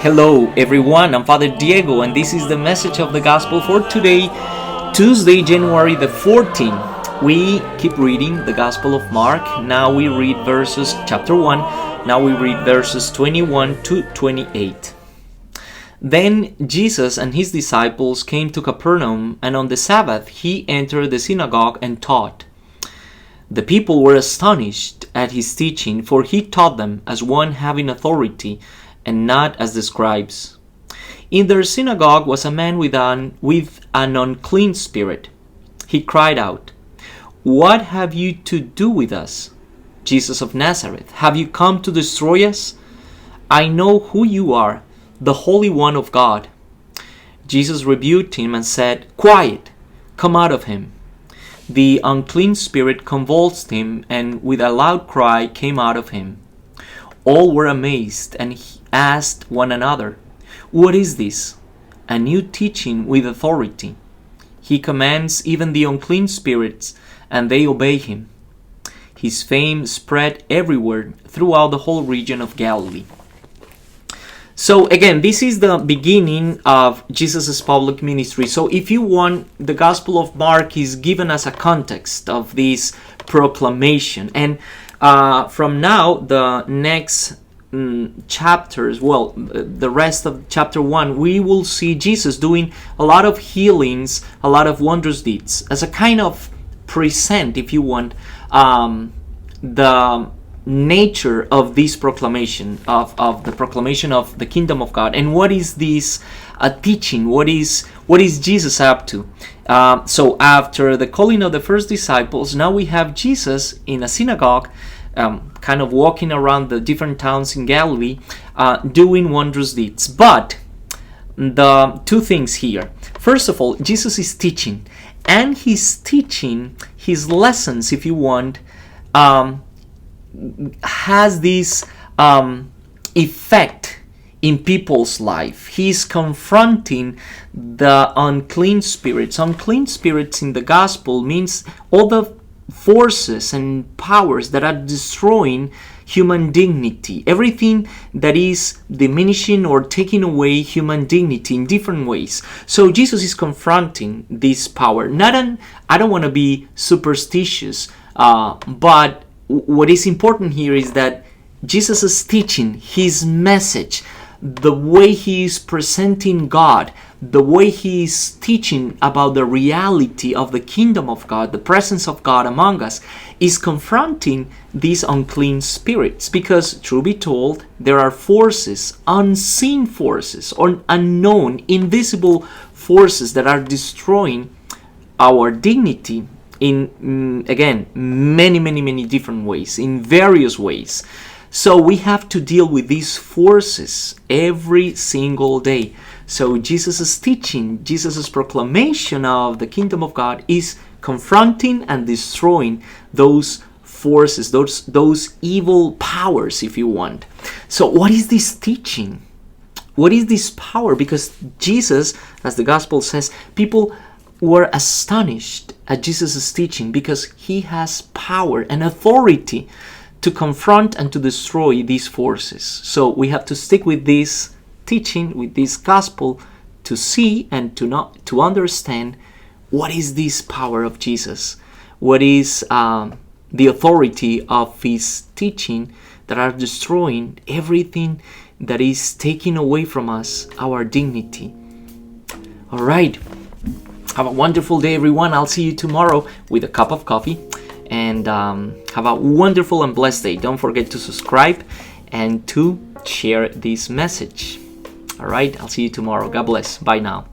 Hello everyone, I'm Father Diego and this is the message of the Gospel for today, Tuesday, January the 14th. We keep reading the Gospel of Mark. Now we read chapter 1, now we read verses 21 to 28. Then Jesus and his disciples came to Capernaum, and on the Sabbath he entered the synagogue and taught. The people were astonished at his teaching, for he taught them as one having authority, and not as the scribes. In their synagogue was a man with an unclean spirit. He cried out, "What have you to do with us, Jesus of Nazareth? Have you come to destroy us? I know who you are, the Holy One of God." Jesus rebuked him and said, "Quiet, come out of him." The unclean spirit convulsed him, and with a loud cry came out of him. All were amazed and asked one another, "What is this? A new teaching with authority. He commands even the unclean spirits, and they obey him." His fame spread everywhere throughout the whole region of Galilee. So again, this is the beginning of Jesus' public ministry. So if you want, the Gospel of Mark is given as a context of this proclamation. And from now, the next chapters, the rest of chapter 1, we will see Jesus doing a lot of healings, a lot of wondrous deeds, as a kind of present, if you want, the nature of this proclamation, of the proclamation of the kingdom of God. And what is this teaching? What is Jesus up to? So after the calling of the first disciples, now we have Jesus in a synagogue, kind of walking around the different towns in Galilee, doing wondrous deeds. But the two things here. First of all, Jesus is teaching, and he's teaching, his lessons, if you want, has this effect in people's life. He's confronting the unclean spirits. Unclean spirits in the gospel means all the forces and powers that are destroying human dignity, everything that is diminishing or taking away human dignity in different ways. So Jesus is confronting this power. I don't want to be superstitious, but what is important here is that Jesus is teaching, his message, the way he is presenting God, the way he is teaching about the reality of the kingdom of God, the presence of God among us, is confronting these unclean spirits. Because, truth be told, there are forces, unseen forces, or unknown, invisible forces that are destroying our dignity in, again, many different ways, in various ways. So we have to deal with these forces every single day. So Jesus' teaching, Jesus' proclamation of the kingdom of God is confronting and destroying those forces, those evil powers, if you want. So what is this teaching? What is this power? Because Jesus, as the gospel says, people were astonished at Jesus' teaching because he has power and authority to confront and to destroy these forces. So we have to stick with this teaching, with this gospel, to see and to understand what is this power of Jesus, what is the authority of his teaching that are destroying everything that is taking away from us our dignity. All right. Have a wonderful day, everyone. I'll see you tomorrow with a cup of coffee. And have a wonderful and blessed day. Don't forget to subscribe and to share this message. All right, I'll see you tomorrow. God bless. Bye now.